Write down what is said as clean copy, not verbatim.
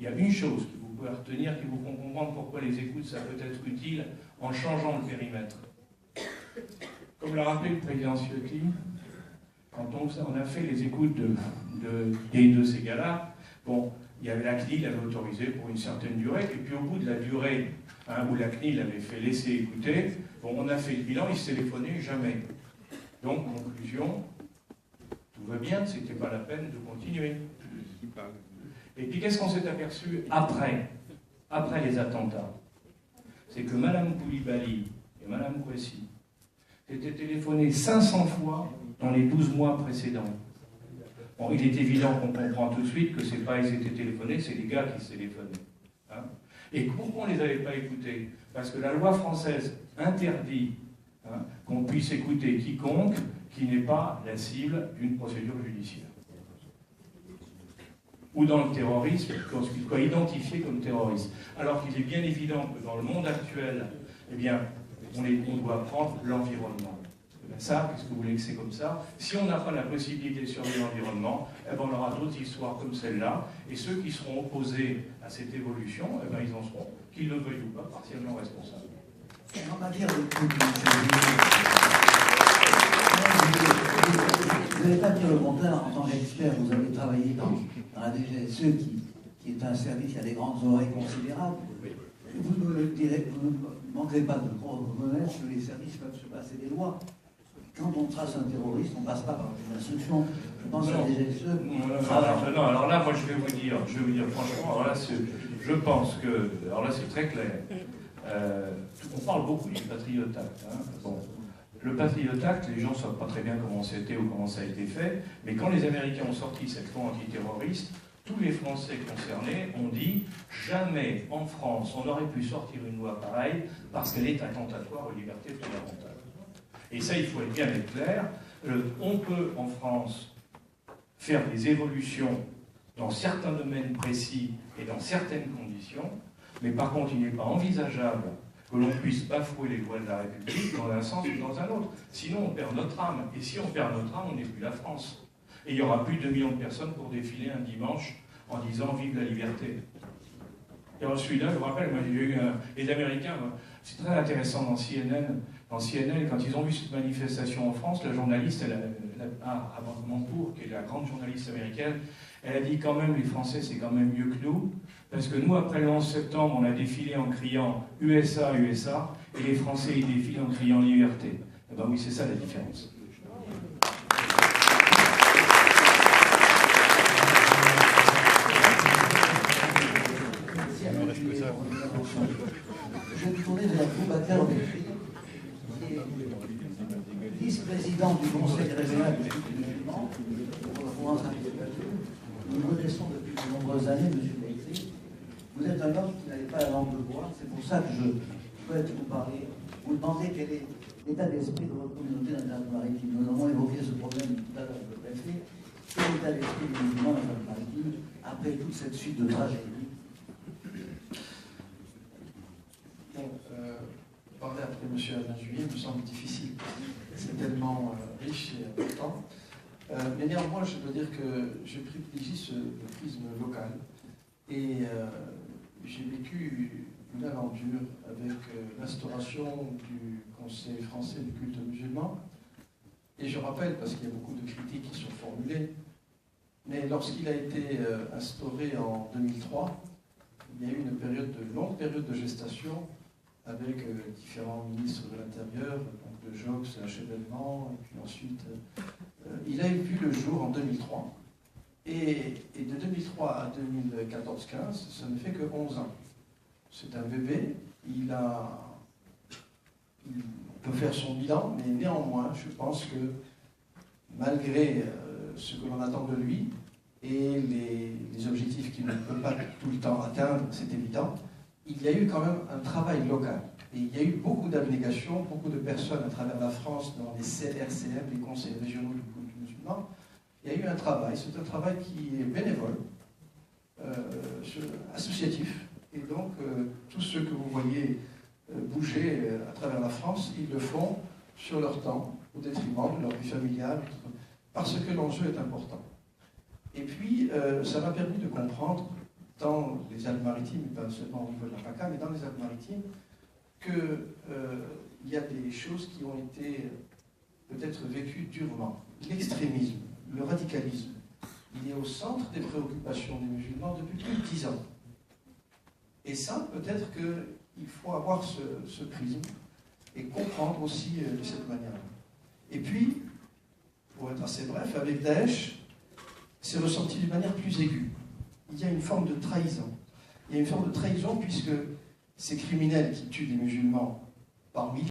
il y a une chose que vous pouvez retenir qui vous font comprendre pourquoi les écoutes, ça peut être utile en changeant le périmètre. Comme l'a rappelé le président Ciotti, quand on a fait les écoutes de ces gars-là, bon, il y avait la CNIL, avait autorisé pour une certaine durée, et puis au bout de la durée où la CNIL avait fait laisser écouter, bon, on a fait le bilan, ils se téléphonaient jamais. Donc, conclusion, tout va bien, c'était pas la peine de continuer. Et puis qu'est-ce qu'on s'est aperçu après les attentats? C'est que Mme Koulibaly et Mme Kouessi s'étaient téléphonées 500 fois dans les 12 mois précédents. Bon, il est évident qu'on comprend tout de suite que c'est pas ils étaient téléphonés, c'est les gars qui se téléphonaient. Hein, et pourquoi on ne les avait pas écoutés? Parce que la loi française interdit qu'on puisse écouter quiconque qui n'est pas la cible d'une procédure judiciaire. Ou dans le terrorisme, qu'il soit identifié comme terroriste. Alors qu'il est bien évident que dans le monde actuel, eh bien, on doit prendre l'environnement. Ça, qu'est-ce que vous voulez que c'est comme ça? Si on n'a pas la possibilité de surveiller l'environnement, eh ben, on aura d'autres histoires comme celle-là, et ceux qui seront opposés à cette évolution, eh ben, ils en seront, qu'ils le veuillent ou pas, partiellement responsables. En matière de vous n'allez pas dire le contraire en tant qu'expert, vous avez travaillé dans la DGSE qui est un service, il y a des grandes oreilles considérables. Vous ne manquerez pas de reconnaître que les services peuvent se passer des lois. Quand on trace un terroriste, on ne passe pas par des instructions. Je pense à la DGSE. Non, alors là, moi je vais vous dire franchement, alors là, je pense que, alors là c'est très clair. On parle beaucoup du Patriot Act. Hein. Bon. Le Patriot Act, les gens ne savent pas très bien comment c'était ou comment ça a été fait, mais quand les Américains ont sorti cette loi antiterroriste, tous les Français concernés ont dit jamais en France on aurait pu sortir une loi pareille parce qu'elle est attentatoire aux libertés fondamentales. Et ça, il faut être bien clair. On peut en France faire des évolutions dans certains domaines précis et dans certaines conditions, mais par contre, il n'est pas envisageable que l'on puisse bafouer les lois de la République dans un sens ou dans un autre. Sinon, on perd notre âme. Et si on perd notre âme, on n'est plus la France. Et il n'y aura plus de 2 millions de personnes pour défiler un dimanche en disant « Vive la liberté ». Et ensuite, là, je vous rappelle, moi, j'ai eu les Américains, c'est très intéressant dans CNN. Dans CNN, quand ils ont vu cette manifestation en France, la journaliste, Amanda Manpour, qui est la grande journaliste américaine, elle a dit quand même, les Français, c'est quand même mieux que nous, parce que nous, après le 11 septembre, on a défilé en criant USA, USA, et les Français, ils défilent en criant liberté. Eh ben oui, c'est ça la différence. Je vais tourner vers Boubacar Belfry, qui est vice-président du Conseil régional des études musulmans. Nous le connaissons depuis de nombreuses années, M. Belfry. Vous êtes un homme qui n'avait pas la langue de bois. C'est pour ça que je souhaite vous parler, vous demander quel est l'état d'esprit de votre communauté d'Alsace-Maritime. Nous avons évoqué ce problème tout à l'heure avec le préfet. Quel est l'état d'esprit des musulmans d'Alsace-Maritime après toute cette suite de tragédies? Parler après M. Alain Juillet me semble difficile. C'est tellement riche et important. Mais néanmoins, je dois dire que je privilégie le prisme local. Et j'ai vécu une aventure avec l'instauration du Conseil français du culte musulman. Et je rappelle, parce qu'il y a beaucoup de critiques qui sont formulées, mais lorsqu'il a été instauré en 2003, il y a eu une longue période de gestation avec différents ministres de l'Intérieur, donc de Jox, l'achèvement, et puis ensuite, il a vu le jour en 2003. Et de 2003 à 2014-15, ça ne fait que 11 ans. C'est un bébé, on peut faire son bilan, mais néanmoins, je pense que malgré ce que l'on attend de lui et les objectifs qu'il ne peut pas tout le temps atteindre, c'est évident, il y a eu quand même un travail local. Et il y a eu beaucoup d'abnégations, beaucoup de personnes à travers la France, dans les CRCM, les conseils régionaux du culte musulman. Il y a eu un travail, c'est un travail qui est bénévole, associatif. Et donc, tous ceux que vous voyez bouger à travers la France, ils le font sur leur temps, au détriment de leur vie familiale, parce que l'enjeu est important. Et puis, ça m'a permis de comprendre dans les Alpes-Maritimes, pas seulement au niveau de la PACA, mais dans les Alpes-Maritimes, qu'il y a des choses qui ont été peut-être vécues durement. L'extrémisme, le radicalisme, il est au centre des préoccupations des musulmans depuis plus de 10 ans. Et ça, peut-être qu'il faut avoir ce prisme et comprendre aussi de cette manière-là. Et puis, pour être assez bref, avec Daesh, c'est ressenti d'une manière plus aiguë. Il y a une forme de trahison. Il y a une forme de trahison puisque ces criminels qui tuent des musulmans par milliers